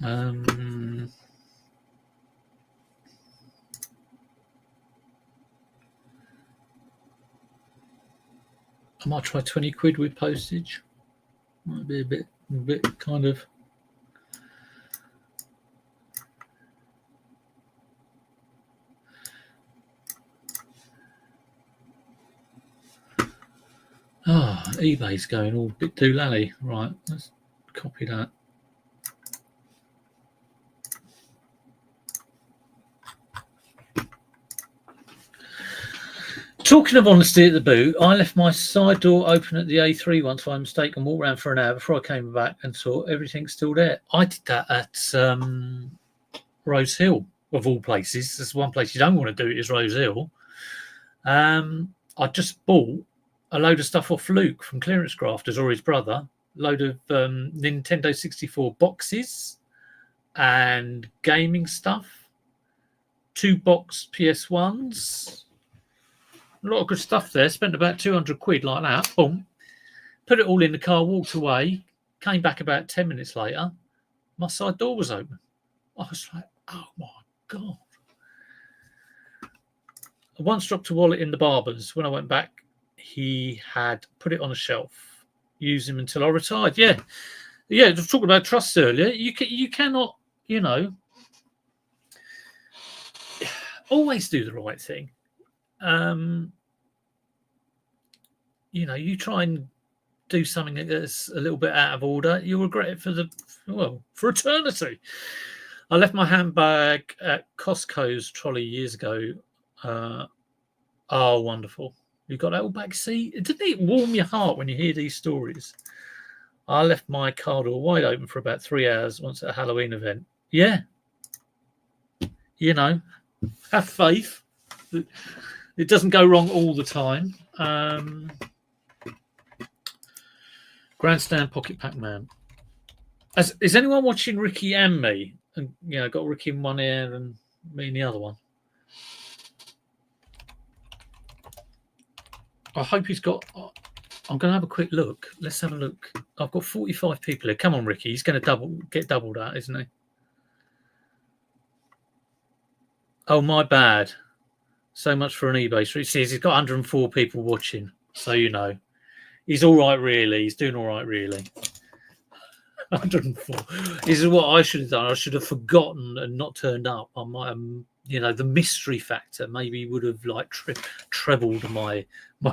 I might try £20 with postage. Might be a bit kind of. eBay's going all bit doolally. Right, let's copy that. Talking of honesty at the boot, I left my side door open at the A3 once by mistake and walked around for an hour before I came back and saw everything's still there. I did that at Rose Hill, of all places. There's one place you don't want to do it is Rose Hill. I just bought a load of stuff off Luke from Clearance Crafters, or his brother, load of Nintendo 64 boxes and gaming stuff, 2 box PS1s. A lot of good stuff there. Spent about £200 like that. Boom. Put it all in the car, walked away, came back about 10 minutes later. My side door was open. I was like, oh my God. I once dropped a wallet in the barber's. When I went back, he had put it on a shelf. Used him until I retired. Yeah. I was talking about trust earlier. You cannot, always do the right thing. you try and do something that's a little bit out of order, you'll regret it for eternity. I left my handbag at Costco's trolley years ago. Oh, wonderful. You got that all back. See, didn't it warm your heart when you hear these stories? I left my car door wide open for about 3 hours once at a Halloween event. Yeah. Have faith. It doesn't go wrong all the time. Grandstand Pocket Pac-Man. Is anyone watching Ricky and me? And got Ricky in one ear and me in the other one. I hope he's got. I'm going to have a quick look. Let's have a look. I've got 45 people here. Come on, Ricky. He's going to get doubled that, isn't he? Oh, my bad. So much for an eBay street. See, he's got 104 people watching. So he's all right, really. He's doing all right, really. 104. This is what I should have done. I should have forgotten and not turned up. I might have, the mystery factor maybe would have trebled my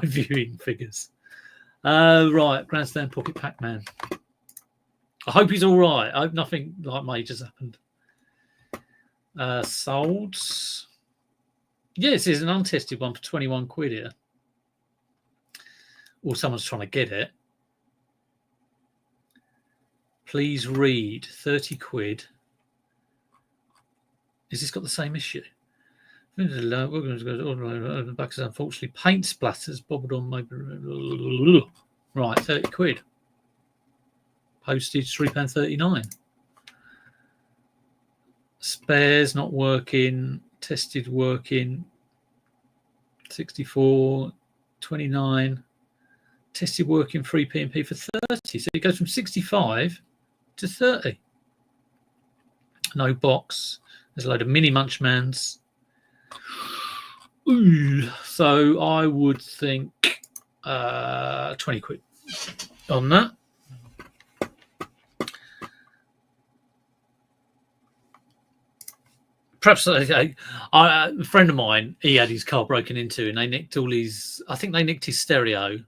viewing figures. Right, Grandstand Pocket Pac-Man. I hope he's all right. I hope nothing like major's happened. Sold. Yes, there's an untested one for 21 quid here. Or someone's trying to get it. Please read, 30 quid. Has this got the same issue? We're going to go to the back. Unfortunately, paint splatters bobbled on my. Right, 30 quid. Postage £3.39. Spares not working. Tested working. 64.29. Tested working 3p&p for 30. So it goes from 65 to 30. No box. There's a load of mini Munchmans. Ooh, so I would think 20 quid on that. Perhaps a friend of mine, he had his car broken into and they nicked they nicked his stereo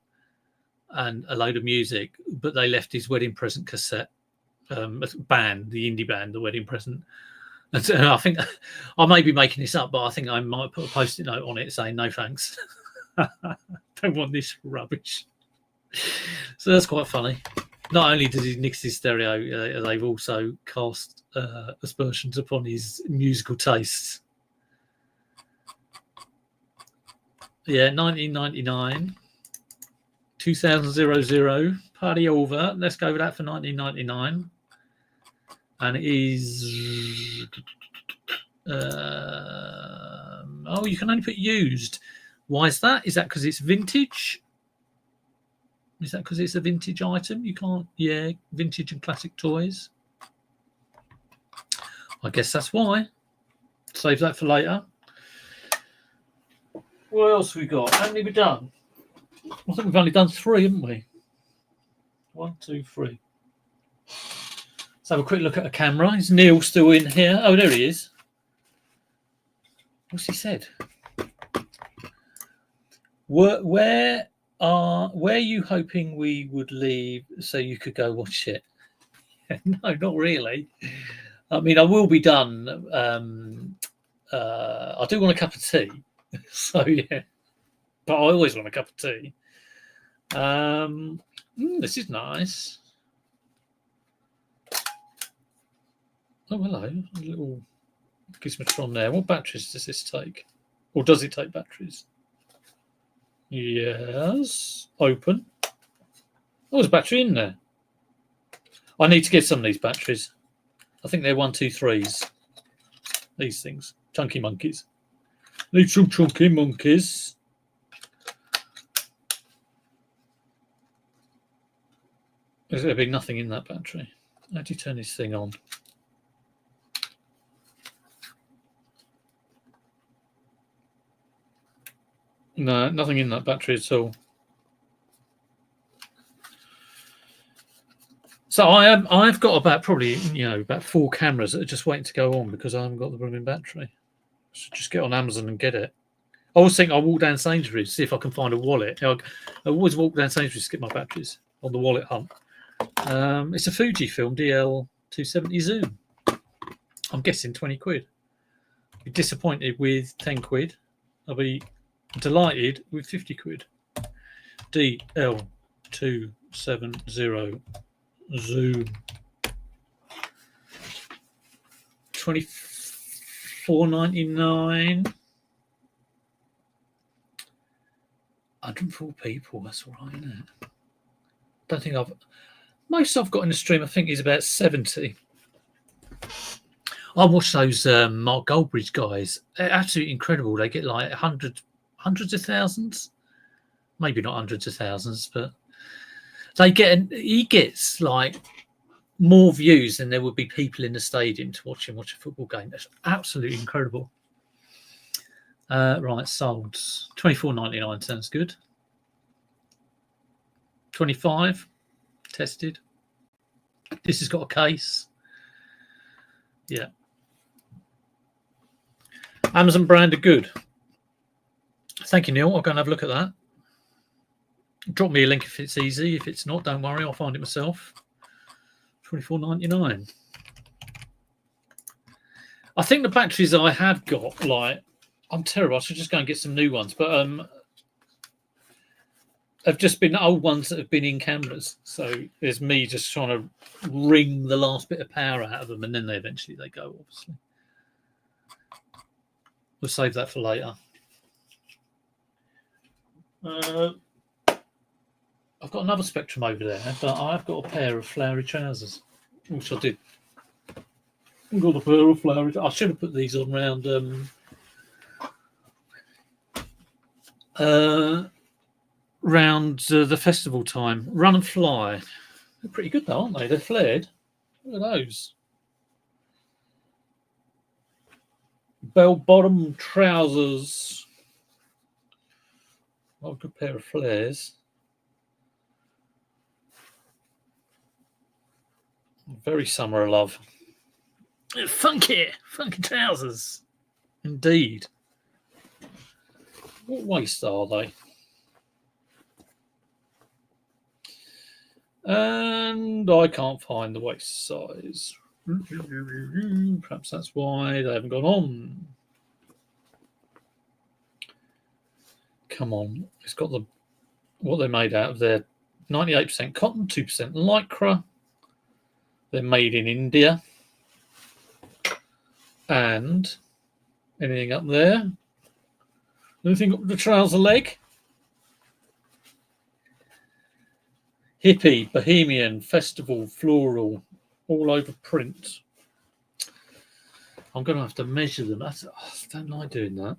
and a load of music, but they left his wedding present cassette band, the indie band, the wedding present. And so I think I may be making this up, but I think I might put a post-it note on it saying no thanks. Don't want this rubbish. So that's quite funny. Not only did he nick his stereo, they've also cast aspersions upon his musical tastes. Yeah, 1999, 2000, party over. Let's go with that for 1999. And it is. You can only put used. Why is that? Is that because it's vintage? Is that because it's a vintage item? You can't. Yeah, vintage and classic toys. I guess that's why. Save that for later. What else have we got? How many have we done? I think we've only done 3, haven't we? 1, 2, 3. Let's have a quick look at the camera. Is Neil still in here? Oh, there he is. What's he said? Where are you hoping we would leave so you could go watch it? No, not really. I mean, I will be done. I do want a cup of tea. So, yeah. But I always want a cup of tea. This is nice. Oh, hello. A little gizmotron there. What batteries does this take? Or does it take batteries? Yes. Open. Oh, there's a battery in there. I need to get some of these batteries. I think they're 1, 2, 3s. These things. Chunky monkeys. Need some chunky monkeys. There's going to be nothing in that battery. How do you turn this thing on? No, nothing in that battery at all. So I've got about probably about 4 cameras that are just waiting to go on because I haven't got the blooming battery. So just get on Amazon and get it. I always think I'll walk down Sainsbury's, see if I can find a wallet. I always walk down Sainsbury's to skip my batteries on the wallet hunt. It's a Fuji film, DL270 Zoom. I'm guessing 20 quid. I'll be disappointed with 10 quid. I'll be delighted with 50 quid. DL270 Zoom. 24.99. 104 people. That's all right, isn't it? Don't think most I've got in the stream, I think, is about 70. I watch those Mark Goldbridge guys. They're absolutely incredible. They get like hundreds of thousands, maybe not hundreds of thousands, but he gets like more views than there would be people in the stadium to watch a football game. That's absolutely incredible. Right, sold. 24.99 sounds good. 25 tested. This has got a case. Yeah. Amazon brand are good. Thank you, Neil. I'll go and have a look at that. Drop me a link if it's easy. If it's not, don't worry. I'll find it myself. 24.99. I think the batteries I have got, like, I'm terrible. I should just go and get some new ones, but have just been old ones that have been in cameras. So there's me just trying to wring the last bit of power out of them, and then eventually they go, obviously. We'll save that for later. I've got another Spectrum over there, but I've got a pair of flowery trousers, which I did. I've got a pair of flowery. I should have put these on round the festival time. Run and Fly. They're pretty good though, aren't they? They're flared. Look at those. Bell-bottom trousers. Oh, a good pair of flares. Very summer of love. Funky trousers. Indeed. What waist are they? And I can't find the waist size. Perhaps that's why they haven't gone on. Come on. It's got what they're made out of. They're 98% cotton, 2% lycra. They're made in India. And anything up there? Anything up the trouser leg? Hippie, bohemian, festival, floral, all over print. I'm going to have to measure them. I don't like doing that.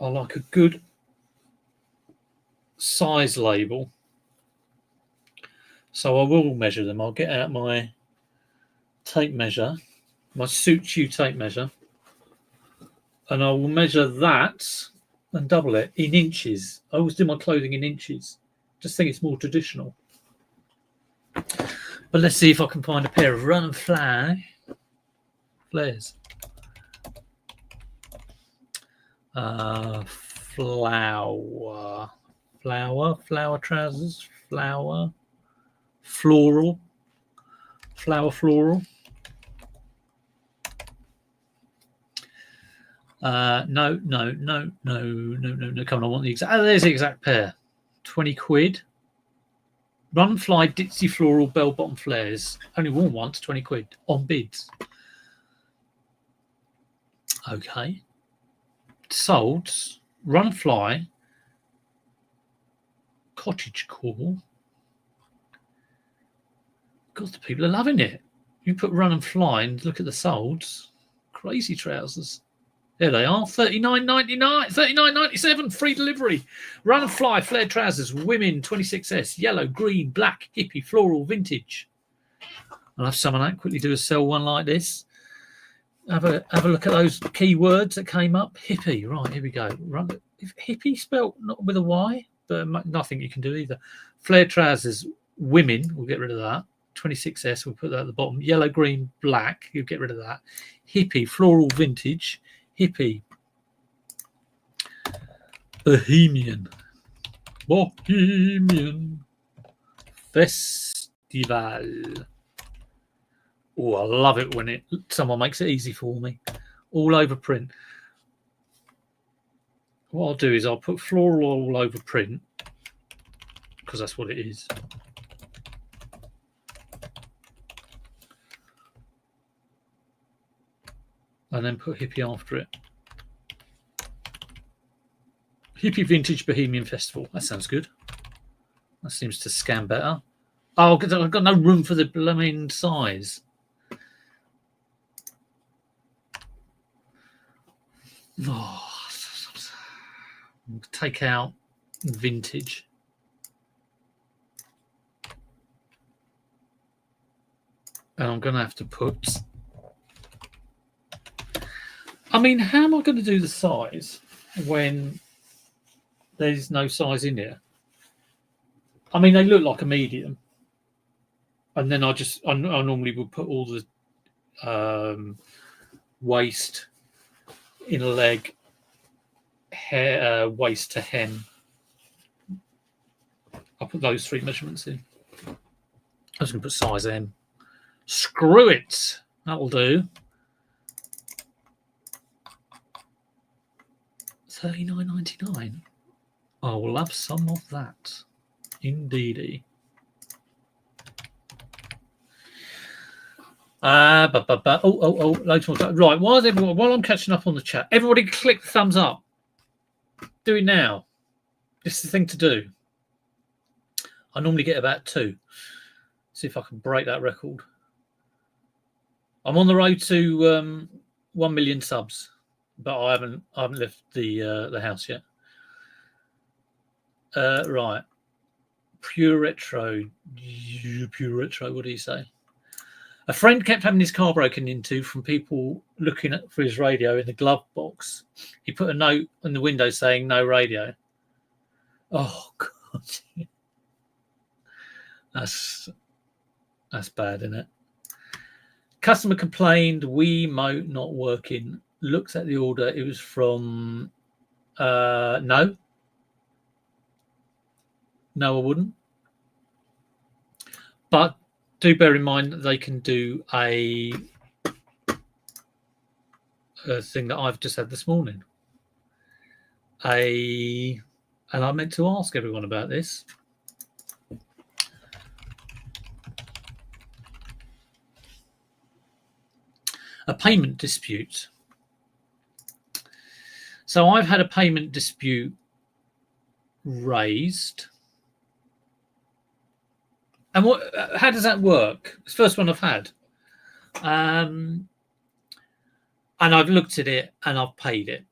I like a good size label. So I will measure them. I'll get out my tape measure, my Suits You tape measure, and I will measure that and double it in inches. I always do my clothing in inches. Just think it's more traditional. But let's see if I can find a pair of Run and Fly flares. Flower trousers, flower, floral. No. Come on, I want the exact. Oh, there's the exact pair. 20 quid. Run and Fly Ditzy Floral Bell Bottom Flares. Only worn once, 20 quid on bids. Okay. Sold. Run and Fly Cottage Core. God, the people are loving it. You put Run and Fly and look at the solds. Crazy trousers. There they are. $39.99, $39.97, free delivery. Run and Fly flared trousers, women 26S, yellow, green, black, hippie, floral, vintage. I'll have someone quickly do a sell one like this. Have a look at those keywords that came up. Hippie, right, here we go. Hippie spelt not with a Y, but nothing you can do either. Flared trousers, women, we'll get rid of that. 26S, we'll put that at the bottom. Yellow, green, black, you'll get rid of that. Hippie, floral, vintage. Hippie, Bohemian Festival. Oh, I love it when someone makes it easy for me. All over print. What I'll do is I'll put floral all over print because that's what it is. And then put hippie after it. Hippie Vintage Bohemian Festival. That sounds good. That seems to scan better. Oh, I've got no room for the blooming size. Oh, take out vintage. And I'm going to have to put... I mean, how am I going to do the size when there's no size in here? I mean, they look like a medium. And then I normally would put all the waist, inner leg, hair, waist to hem. I'll put those 3 measurements in. I was going to put size M. Screw it. That'll do. $39.99. I will have some of that. Indeedy. Oh, loads more. Right, while I'm catching up on the chat, everybody click the thumbs up. Do it now. This is the thing to do. I normally get about 2. See if I can break that record. I'm on the road to 1 million subs, but I haven't left the house yet. Right. Pure retro. What do you say? A friend kept having his car broken into from people looking for his radio in the glove box. He put a note on the window saying no radio. Oh God, that's bad, isn't it? Customer complained Wiimote not working. Looks at the order. It was from no, I wouldn't. But do bear in mind that they can do a thing that I've just had this morning. And I meant to ask everyone about this. A payment dispute. So I've had a payment dispute raised. And how does that work? It's the first one I've had. And I've looked at it and I've paid it.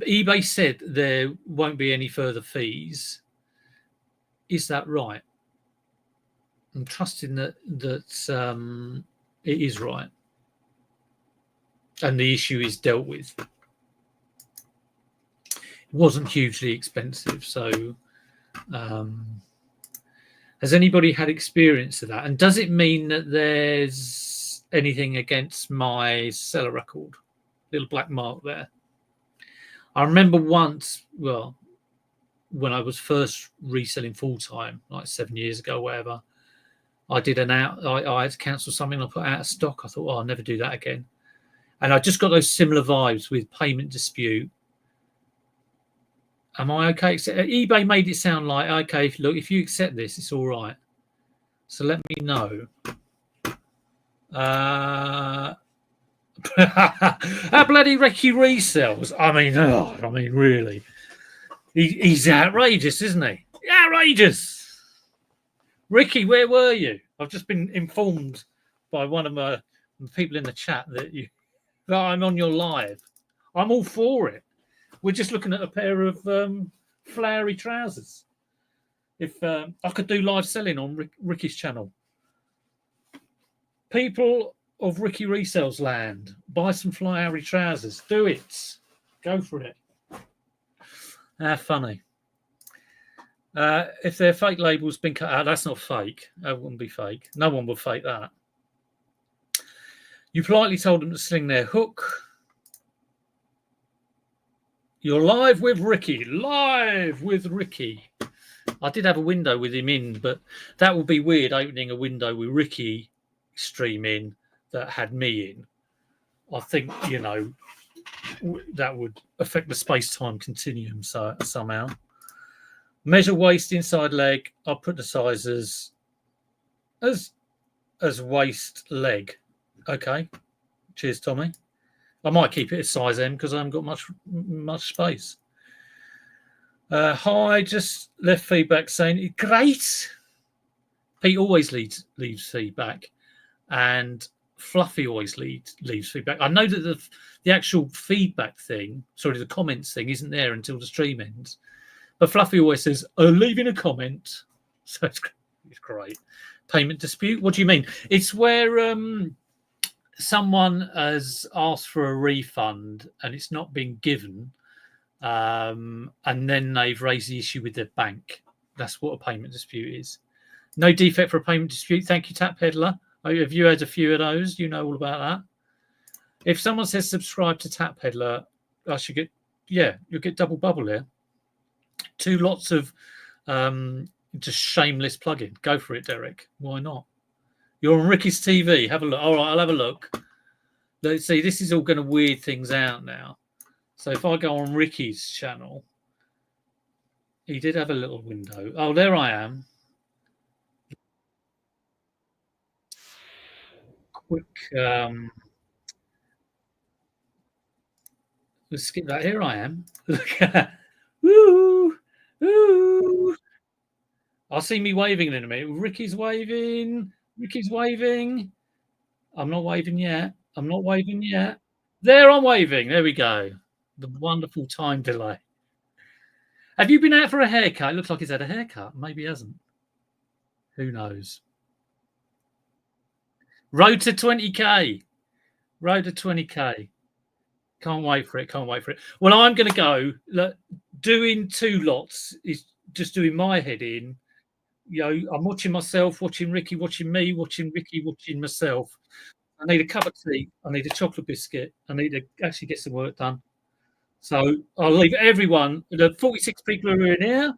eBay said there won't be any further fees. Is that right? I'm trusting that it is right. And the issue is dealt with. It wasn't hugely expensive. So has anybody had experience of that? And does it mean that there's anything against my seller record? Little black mark there. I remember once, well, when I was first reselling full time, like 7 years ago, whatever, I did I had to cancel something. I put out of stock. I thought, oh, I'll never do that again. And I just got those similar vibes with payment dispute. Am I okay? eBay made it sound like, okay, look, if you accept this, it's all right. So let me know. Our bloody Ricky resells. I mean, really. He's outrageous, isn't he? Outrageous. Ricky, where were you? I've just been informed by one of the people in the chat that I'm on your live. I'm all for it. We're just looking at a pair of flowery trousers. If I could do live selling on Ricky's channel. People of Ricky Resells land, buy some flowery trousers. Do it. Go for it. Funny. If their fake label's been cut out, that's not fake. That wouldn't be fake. No one would fake that. You politely told them to sling their hook. You're live with Ricky. Live with Ricky. I did have a window with him in, but that would be weird opening a window with Ricky streaming that had me in. I think, that would affect the space-time continuum somehow. Measure waist inside leg. I'll put the size as waist leg. Okay. Cheers, Tommy. I might keep it as size M because I haven't got much space. Hi, just left feedback saying great. Pete always leaves feedback, and Fluffy always leaves feedback. I know that the actual feedback thing, the comments thing, isn't there until the stream ends. But Fluffy always says, leaving a comment. So it's great. Payment dispute? What do you mean? It's where someone has asked for a refund and it's not been given, and then they've raised the issue with their bank. That's what a payment dispute is. No defect for a payment dispute. Thank you, Tap Peddler. Have you had a few of those? You know all about that. If someone says subscribe to Tap Peddler, you'll get double bubble here. 2 lots of just shameless plug-in. Go for it, Derek. Why not? You're on Ricky's TV. Have a look. All right, I'll have a look. Let's see. This is all going to weird things out now. So if I go on Ricky's channel, he did have a little window. Oh, there I am. Quick. Let's skip that. Here I am. Look at woo, woo. I'll see me waving in a minute. Ricky's waving. Ricky's waving. I'm not waving yet. I'm not waving yet. There, I'm waving. There we go. The wonderful time delay. Have you been out for a haircut? It looks like he's had a haircut. Maybe he hasn't. Who knows? Road to 20K. Road to 20K. Can't wait for it. Can't wait for it. Well, I'm going to go. Look, doing 2 lots is just doing my head in. I'm watching myself, watching Ricky, watching me, watching Ricky, watching myself. I need a cup of tea. I need a chocolate biscuit. I need to actually get some work done. So I'll leave everyone, the 46 people who are in here,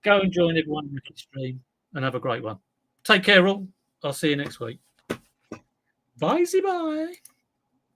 go and join everyone in Ricky's stream and have a great one. Take care, all. I'll see you next week. Bye.